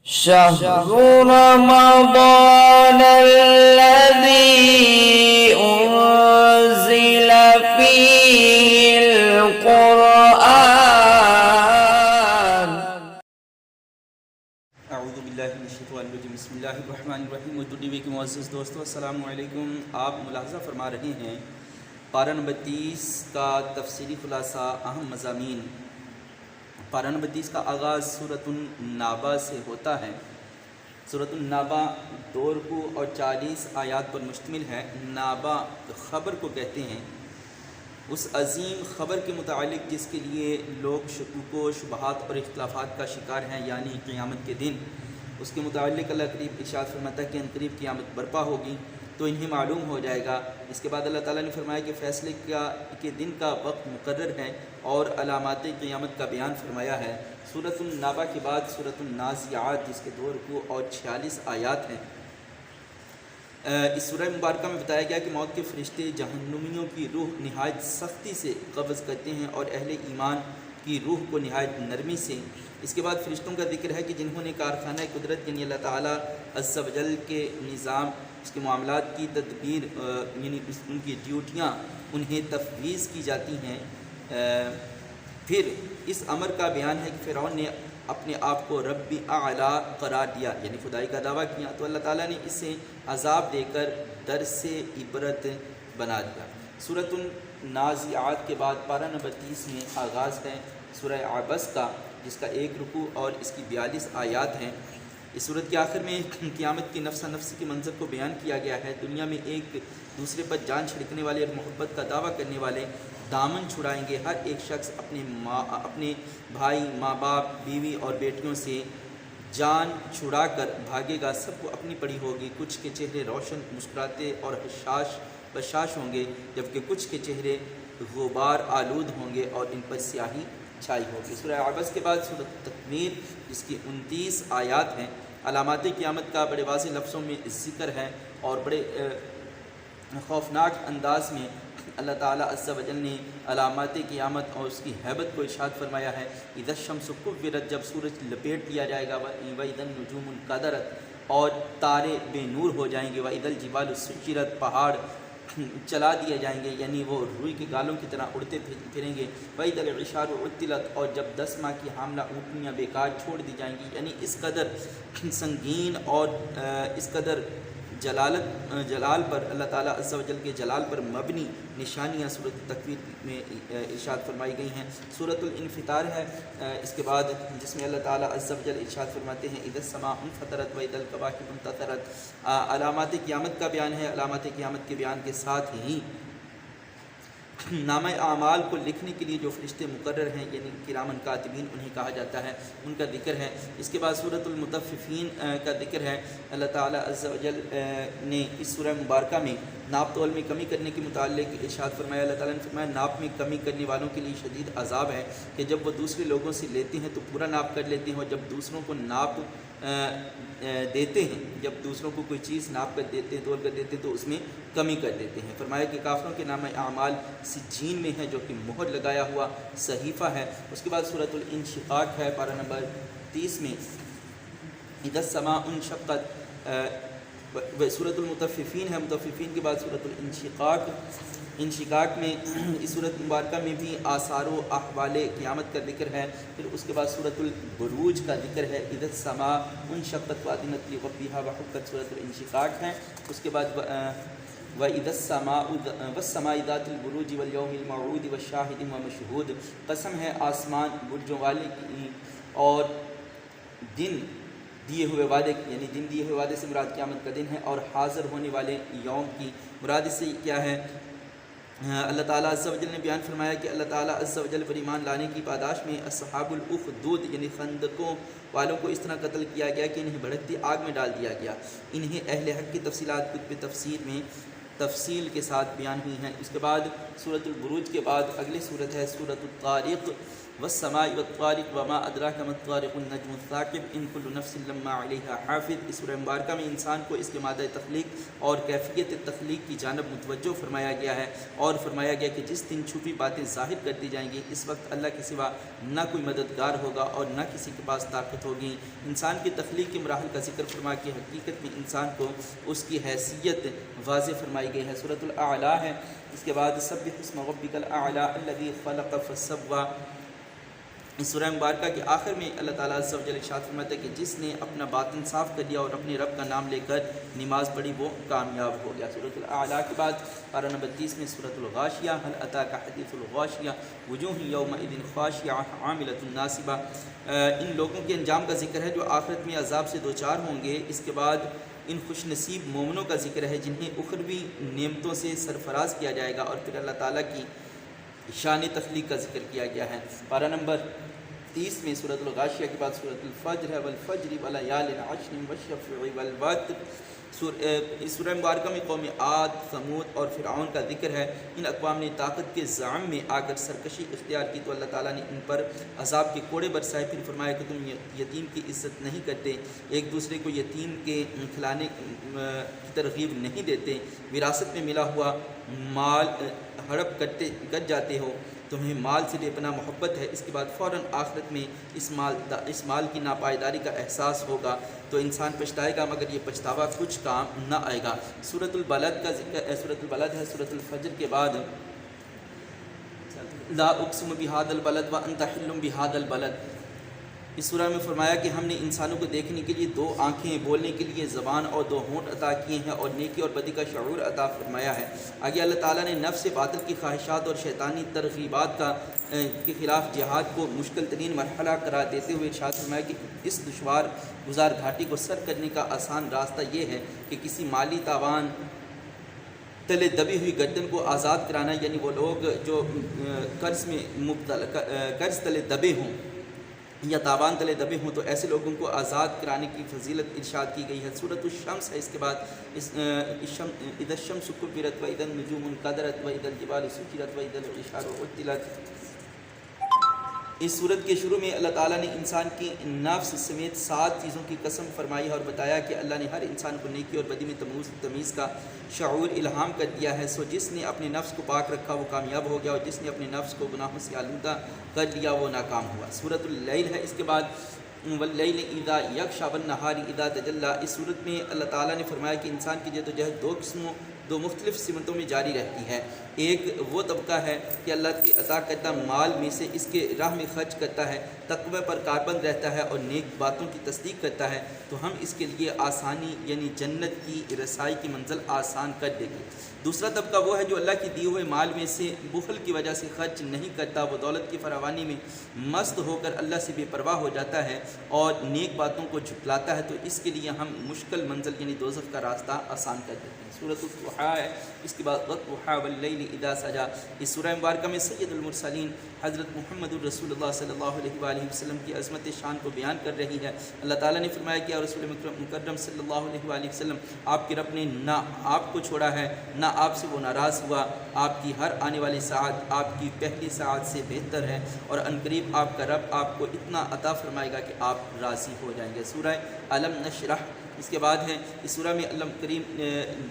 شهر رمضان الذي أنزل فيه القرآن اعوذ باللہ من الشیطان الرجیم بسم اللہ الرحمن الرحیم ٹی وی کے معزز دوستو السلام علیکم۔ آپ ملاحظہ فرما رہے ہیں پارہ نمبر 30 کا تفصیلی خلاصہ اہم مضامین۔ پارہ نمبر 30 کا آغاز سورۃ النابہ سے ہوتا ہے۔ سورۃ النابہ 2 رکوع اور 40 آیات پر مشتمل ہے۔ نابہ خبر کو کہتے ہیں، اس عظیم خبر کے متعلق جس کے لیے لوگ شکوک و شبہات اور اختلافات کا شکار ہیں، یعنی قیامت کے دن۔ اس کے متعلق اللہ قریب ارشاد فرماتا ہے کہ عنقریب قیامت برپا ہوگی تو انہیں معلوم ہو جائے گا۔ اس کے بعد اللہ تعالیٰ نے فرمایا کہ فیصلے کے دن کا وقت مقرر ہے اور علامات قیامت کا بیان فرمایا ہے۔ سورۃ النابہ کے بعد سورۃ النازعات جس کے 2 رکوع اور 46 آیات ہیں۔ اس سورہ مبارکہ میں بتایا گیا کہ موت کے فرشتے جہنمیوں کی روح نہایت سختی سے قبض کرتے ہیں اور اہل ایمان کی روح کو نہایت نرمی سے۔ اس کے بعد فرشتوں کا ذکر ہے کہ جنہوں نے کارخانہ قدرت یعنی اللہ تعالیٰ عز و جل کے نظام، اس کے معاملات کی تدبیر یعنی ان کی ڈیوٹیاں انہیں تفویض کی جاتی ہیں۔ پھر اس امر کا بیان ہے کہ فرعون نے اپنے آپ کو رب اعلیٰ قرار دیا، یعنی خدائی کا دعویٰ کیا، تو اللہ تعالیٰ نے اسے عذاب دے کر درس عبرت بنا دیا۔ سورۃ النازعات کے بعد پارہ نمبر 30 میں آغاز ہے سورہ عبس کا، جس کا 1 رکوع اور اس کی 42 آیات ہیں۔ اس صورت کے آخر میں قیامت کی نفسا نفسی کے منظر کو بیان کیا گیا ہے۔ دنیا میں ایک دوسرے پر جان چھڑکنے والے اور محبت کا دعویٰ کرنے والے دامن چھڑائیں گے۔ ہر ایک شخص اپنے بھائی، ماں باپ، بیوی اور بیٹیوں سے جان چھڑا کر بھاگے گا۔ سب کو اپنی پڑی ہوگی۔ کچھ کے چہرے روشن، مسکراتے اور بشاش ہوں گے، جبکہ کچھ کے چہرے غبار آلود ہوں گے اور ان پر سیاہی چھائی ہوگی۔ سورہ عبس کے بعد سورۃ التکویر جس کی 29 آیات ہیں۔ علامات قیامت کا بڑے واضح لفظوں میں ذکر ہے اور بڑے خوفناک انداز میں اللہ تعالیٰ عز و جل نے علامات قیامت اور اس کی ہیبت کو ارشاد فرمایا ہے۔ اذا الشمس کورت، جب سورج لپیٹ لیا جائے گا، واذا النجوم انکدرت، اور تارے بے نور ہو جائیں گے، واذا الجبال سیرت، پہاڑ چلا دیے جائیں گے، یعنی وہ روئی کے گالوں کی طرح اڑتے پھریں گے، واذا العشار عطلت، اور جب 10 ماہ کی حاملہ اونٹنیاں بیکار چھوڑ دی جائیں گی، یعنی اس قدر سنگین اور اس قدر جلال پر اللہ تعالیٰ عز و جل کے جلال پر مبنی نشانیاں سورۃ التکویر میں ارشاد فرمائی گئی ہیں۔ سورۃ الانفطار ہے اس کے بعد، جس میں اللہ تعالیٰ عز و جل ارشاد فرماتے ہیں اذا السماء انفطرت واذا الکواکب انتثرت۔ علامات قیامت کا بیان ہے۔ علامات قیامت کے بیان کے ساتھ ہی نامہ اعمال کو لکھنے کے لیے جو فرشتے مقرر ہیں، یعنی کرامن کاتبین انہیں کہا جاتا ہے، ان کا ذکر ہے۔ اس کے بعد سورۃ المطففین کا ذکر ہے۔ اللہ تعالیٰ عز و جل نے اس سورہ مبارکہ میں ناپ تول میں کمی کرنے کے متعلق ارشاد فرمایا۔ اللہ تعالیٰ نے فرمایا ناپ میں کمی کرنے والوں کے لیے شدید عذاب ہے کہ جب وہ دوسرے لوگوں سے لیتے ہیں تو پورا ناپ کر لیتے ہیں، اور جب دوسروں کو ناپ دیتے ہیں، جب دوسروں کو کوئی چیز ناپ کر دیتے ہیں، تول کر دیتے ہیں، تو اس میں کمی کر دیتے ہیں۔ فرمایا کہ کافروں کے نامہ اعمال سجین میں ہے، جو کہ مہر لگایا ہوا صحیفہ ہے۔ اس کے بعد سورۃ الانشقاق ہے پارہ نمبر 30 میں، اذا السماء انشقت۔ سورۃ المطففین ہے، مطففین کے بعد سورۃ انشقاق میں اس صورت مبارکہ میں بھی آثار و احوال قیامت کا ذکر ہے۔ پھر اس کے بعد سورۃ البروج کا ذکر ہے، اذا السماء انشقت واذنت لربها وحقت۔ سورۃ الانشقاق ہے۔ اس کے بعد وَإِذَا السَّمَاءِ ذَاتِ الْبُرُوجِ وَالْيَوْمِ الْمَوْعُودِ وَالشَّاهِدِ وَمَشْهُودٍ۔ قسم ہے آسمان برجوں والے کی اور دن دیے ہوئے وعدے کی، یعنی دن دیے ہوئے وعدے سے مراد قیامت کا دن ہے، اور حاضر ہونے والے یوم کی مراد اس سے کیا ہے؟ اللہ تعالیٰ عز و جل نے بیان فرمایا کہ اللہ تعالیٰ عز و جل پر ایمان لانے کی پاداش میں اصحاب الاخدود یعنی خندقوں والوں کو اس طرح قتل کیا گیا کہ انہیں بھڑکتی آگ میں ڈال دیا گیا۔ انہیں اہل حق کی تفصیلات کتب تفسیر میں تفصیل کے ساتھ بیان ہوئی ہیں۔ اس کے بعد سورۃ البروج کے بعد اگلی صورت ہے سورۃ الطارق۔ والسماء والطارق وما ادراک ما الطارق النجم الثاقب ان كل نفس لما علیہا حافظ۔ اس سورہ مبارکہ میں انسان کو اس کے مادہ تخلیق اور کیفیت تخلیق کی جانب متوجہ فرمایا گیا ہے، اور فرمایا گیا کہ جس دن چھپی باتیں ظاہر کر دی جائیں گی اس وقت اللہ کے سوا نہ کوئی مددگار ہوگا اور نہ کسی کے پاس طاقت ہوگی۔ انسان کی تخلیق کے مراحل کا ذکر فرما کے حقیقت میں انسان کو اس کی حیثیت واضح فرمائی گئی ہے۔ سورۃ الاعلیٰ ہے، اس کے بعد سبح اسم ربک الاعلیٰ الذی خلق فسوی۔ اس سورہ مبارکہ کے آخر میں اللہ تعالیٰ عز و جل ارشاد فرماتا ہے کہ جس نے اپنا باطن صاف کر لیا اور اپنے رب کا نام لے کر نماز پڑھی وہ کامیاب ہو گیا۔ سورۃ الاعلیٰ کے بعد پارہ نمبر 30 میں سورۃ الغاشیہ، هل اتاک حدیث الغاشیہ وجوہ یومئذ خاشعہ عاملۃ ناصبہ۔ ان لوگوں کے انجام کا ذکر ہے جو آخرت میں عذاب سے دوچار ہوں گے۔ اس کے بعد ان خوش نصیب مومنوں کا ذکر ہے جنہیں اخروی نعمتوں سے سرفراز کیا جائے گا، اور پھر اللہ تعالیٰ کی شان تخلیق کا ذکر کیا گیا ہے۔ پارہ نمبر 30 میں سورۃ الغاشیہ کے بعد سورۃ الفجر ہے، والفجر ولیال عشر والشفع والوتر۔ اس سورہ مبارکہ میں قوم عاد، ثمود اور فرعون کا ذکر ہے۔ ان اقوام نے طاقت کے زعم میں آ کر سرکشی اختیار کی تو اللہ تعالیٰ نے ان پر عذاب کے کوڑے برسائے، پھر فرمایا کہ تم یتیم کی عزت نہیں کرتے، ایک دوسرے کو یتیم کے کھلانے کی ترغیب نہیں دیتے، وراثت میں ملا ہوا مال ہڑپ کر جاتے ہو، تمہیں مال سے بے پناہ محبت ہے۔ اس کے بعد فوراً آخرت میں اس مال کی ناپائیداری کا احساس ہوگا تو انسان پچھتائے گا، مگر یہ پچھتاوا کچھ کام نہ آئے گا۔ سورۃ البلد کا ذکر سورۃ البلد ہے، سورۃ الفجر کے بعد لا اقسم بہذا البلد وانت حل بہذا البلد۔ اس سورہ میں فرمایا کہ ہم نے انسانوں کو دیکھنے کے لیے 2 آنکھیں، بولنے کے لیے زبان اور 2 ہونٹ عطا کیے ہیں، اور نیکی اور بدی کا شعور عطا فرمایا ہے۔ آگے اللہ تعالیٰ نے نفس باطل کی خواہشات اور شیطانی ترغیبات کے خلاف جہاد کو مشکل ترین مرحلہ قرار دیتے ہوئے ارشاد فرمایا کہ اس دشوار گزار گھاٹی کو سر کرنے کا آسان راستہ یہ ہے کہ کسی مالی تاوان تلے دبی ہوئی گردن کو آزاد کرانا، یعنی وہ لوگ جو قرض تلے دبے ہوں یا تاوان تلے دبے ہوں تو ایسے لوگوں کو آزاد کرانے کی فضیلت ارشاد کی گئی ہے۔ سورۃ الشمس ہے، اس کے بعد اذا الشمس کورت واذا النجوم انکدرت واذا الجبال سجرت واذا العشار عطلت۔ اس صورت کے شروع میں اللہ تعالیٰ نے انسان کی نفس سمیت 7 چیزوں کی قسم فرمائی ہے اور بتایا کہ اللہ نے ہر انسان کو نیکی اور بدی میں تمیز کا شعور الہام کر دیا ہے۔ سو جس نے اپنے نفس کو پاک رکھا وہ کامیاب ہو گیا، اور جس نے اپنے نفس کو گناہوں سے آلودہ کر لیا وہ ناکام ہوا۔ سورۃ اللیل ہے، اس کے بعد واللیل اذا یغشی والنہار اذا تجلی۔ اس صورت میں اللہ تعالیٰ نے فرمایا کہ انسان کی جدوجہد 2 مختلف سمتوں میں جاری رہتی ہے۔ ایک وہ طبقہ ہے کہ اللہ کی عطا کردہ مال میں سے اس کے راہ میں خرچ کرتا ہے، تقوی پر کاربند رہتا ہے اور نیک باتوں کی تصدیق کرتا ہے، تو ہم اس کے لیے آسانی یعنی جنت کی رسائی کی منزل آسان کر دیں گے۔ دوسرا طبقہ وہ ہے جو اللہ کی دیے ہوئے مال میں سے بخل کی وجہ سے خرچ نہیں کرتا، وہ دولت کی فراوانی میں مست ہو کر اللہ سے بے پرواہ ہو جاتا ہے اور نیک باتوں کو جھٹلاتا ہے، تو اس کے لیے ہم مشکل منزل یعنی دوزخ کا راستہ آسان کر دیتے ہیں۔ سورۃ الضحیٰ ہے، اس کے بعد والضحیٰ واللیل اذا سجی۔ اس سورہ مبارکہ میں سید المرسلین حضرت محمد الرسول اللہ صلی اللہ علیہ وآلہ وسلم کی عظمت شان کو بیان کر رہی ہے۔ اللہ تعالیٰ نے فرمایا کہ رسول مکرم صلی اللہ علیہ وآلہ وسلم آپ کے رب نے نہ آپ کو چھوڑا ہے نہ آپ سے وہ ناراض ہوا، آپ کی ہر آنے والی ساعت آپ کی پہلی ساعت سے بہتر ہے، اور عنقریب آپ کا رب آپ کو اتنا عطا فرمائے گا کہ آپ راضی ہو جائیں گے۔ سورہ علم نشرح اس کے بعد ہے، اس سورہ میں اللہ کریم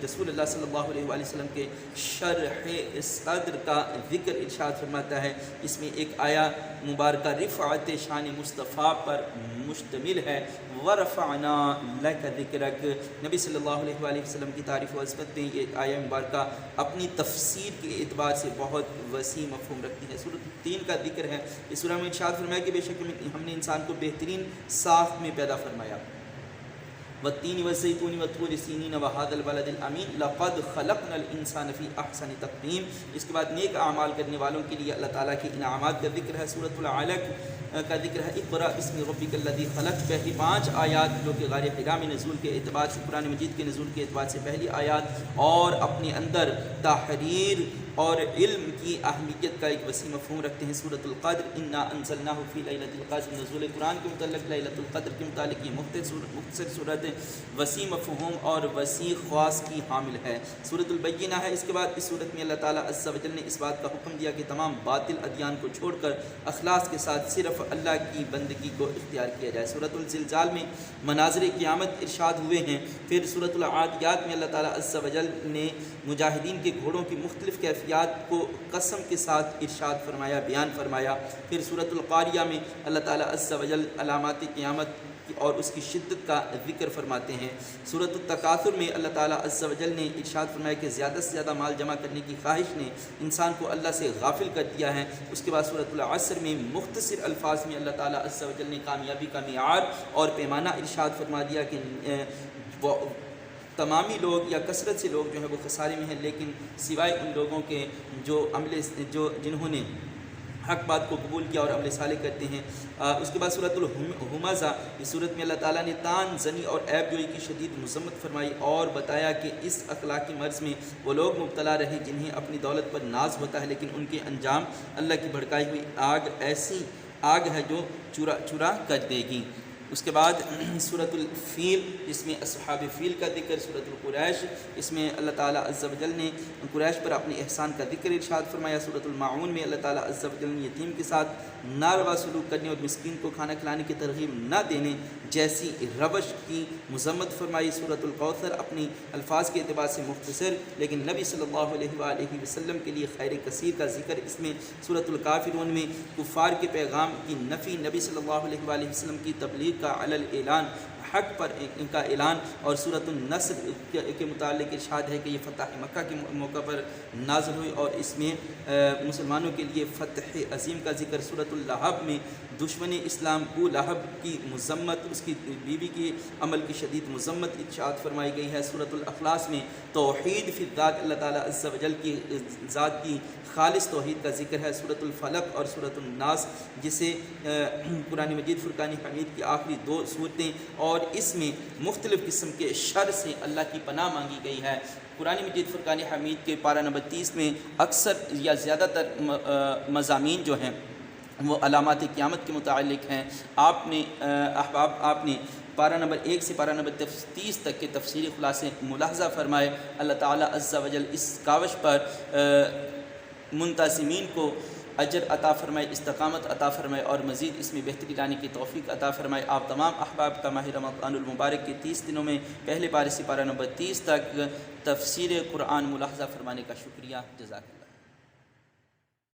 رسول اللہ صلی اللہ علیہ وآلہ وسلم کے شرح صدر کا ذکر ارشاد فرماتا ہے۔ اس میں ایک آیا مبارکہ رفعت شان مصطفیٰ پر مشتمل ہے، ورفعنا لک ذکرک۔ نبی صلی اللہ علیہ وآلہ وسلم کی تعریف و عظمت میں یہ آیا مبارکہ اپنی تفسیر کے اعتبار سے بہت وسیع مفہوم رکھتی ہے۔ سورۃ التین کا ذکر ہے، اس سورہ میں ارشاد فرمایا کہ بے شک ہم نے انسان کو بہترین صاف میں پیدا فرمایا۔ والتین والزیتون وطور سینین وهذا البلد الامین لقد خلقنا الانسان فی احسن تقویم۔ اس کے بعد نیک اعمال کرنے والوں کے لیے اللہ تعالیٰ کے انعامات کا ذکر ہے۔ سورۃ العلق کا ذکر ہے، اقرأ باسم ربک الذی خلق۔ پہلی 5 آیات جو کہ غار حرا میں نزول کے اعتبار سے، قرآن مجید کے نزول کے اعتبار سے پہلی آیات، اور اپنے اندر تحریر اور علم کی اہمیت کا ایک وسیع مفہوم رکھتے ہیں۔ سورۃ القدر انا انزلناہ فی لیلۃ القدر، نزول قرآن کے متعلق لیلۃ القدر کے متعلق یہ مختصر صورت وسیع مفہوم اور وسیع خواص کی حامل ہے۔ سورۃ البینہ ہے۔ اس کے بعد اس صورت میں اللہ تعالیٰ عز و جل نے اس بات کا حکم دیا کہ تمام باطل ادیان کو چھوڑ کر اخلاص کے ساتھ صرف اللہ کی بندگی کو اختیار کیا جائے۔ سورۃ الزلزال میں مناظر قیامت ارشاد ہوئے ہیں۔ پھر سورۃ العادیات میں اللہ تعالیٰ عز و جل نے مجاہدین کے گھوڑوں کی مختلف کیفیات کو قسم کے ساتھ ارشاد فرمایا، بیان فرمایا۔ پھر سورۃ القاریہ میں اللہ تعالیٰ عز و جل علامات قیامت اور اس کی شدت کا ذکر فرماتے ہیں۔ سورۃ التکاثر میں اللہ تعالیٰ عز و جل نے ارشاد فرمایا کہ زیادہ سے زیادہ مال جمع کرنے کی خواہش نے انسان کو اللہ سے غافل کر دیا ہے۔ اس کے بعد سورۃ العصر میں مختصر الفاظ میں اللہ تعالیٰ عز و جل نے کامیابی کا معیار اور پیمانہ ارشاد فرما دیا کہ تمامی لوگ یا کثرت سے لوگ جو ہیں وہ خسارے میں ہیں، لیکن سوائے ان لوگوں کے جنہوں نے حق بات کو قبول کیا اور عمل صالح کرتے ہیں۔ اس کے بعد سورۃ الہمزہ، اس صورت میں اللہ تعالیٰ نے تان زنی اور عیب جوئی کی شدید مذمت فرمائی اور بتایا کہ اس اخلاقی مرض میں وہ لوگ مبتلا رہے جنہیں اپنی دولت پر ناز ہوتا ہے، لیکن ان کے انجام اللہ کی بھڑکائی ہوئی آگ ایسی آگ ہے جو چورا کر دے گی۔ اس کے بعد سورۃ الفیل، جس میں اصحاب فیل کا ذکر، سورۃ القریش، اس میں اللہ تعالیٰ عز و جل نے قریش پر اپنے احسان کا ذکر ارشاد فرمایا۔ سورۃ الماعون میں اللہ تعالیٰ عز و جل نے یتیم کے ساتھ ناروا سلوک کرنے اور مسکین کو کھانا کھلانے کی ترغیب نہ دینے جیسی روش کی مذمت فرمائی۔ سورۃ الکوثر اپنی الفاظ کے اعتبار سے مختصر لیکن نبی صلی اللہ علیہ وآلہ وسلم کے لیے خیر کثیر کا ذکر، اس میں سورۃ الکافرون میں کفار کے پیغام کی نفی، نبی صلی اللہ علیہ وآلہ وسلم کی تبلیغ کا علی الاعلان، حق پر ان کا اعلان، اور سورۃ النصر کے متعلق ارشاد ہے کہ یہ فتح مکہ کے موقع پر نازل ہوئی اور اس میں مسلمانوں کے لیے فتح عظیم کا ذکر۔ سورۃ اللہب میں دشمن اسلام ابو لہب کی مذمت، اس کی بیوی کی عمل کی شدید مذمت ارشاد فرمائی گئی ہے۔ سورۃ الاخلاص میں توحید فی الذات، اللہ تعالیٰ عز و جل کی ذات کی خالص توحید کا ذکر ہے۔ سورۃ الفلق اور سورۃ الناس، جسے قرآن مجید فرقان حمید کی آخری دو صورتیں، اور اس میں مختلف قسم کے شر سے اللہ کی پناہ مانگی گئی ہے۔ قرآن مجید فرقان حمید کے پارہ نمبر 30 میں اکثر یا زیادہ تر مضامین جو ہیں وہ علامات قیامت کے متعلق ہیں۔ آپ نے پارہ نمبر 1 سے پارہ نمبر 30 تک کے تفصیلی خلاصے ملاحظہ فرمائے۔ اللہ تعالیٰ عز و جل اس کاوش پر منتظمین کو اجر عطا فرمائے، استقامت عطا فرمائے اور مزید اس میں بہتری لانے کی توفیق عطا فرمائے۔ آپ تمام احباب کا ماہ رمضان المبارک کے 30 دنوں میں پہلے پارے سے پارہ نمبر 30 تک تفسیر قرآن ملاحظہ فرمانے کا شکریہ۔ جزاک اللہ۔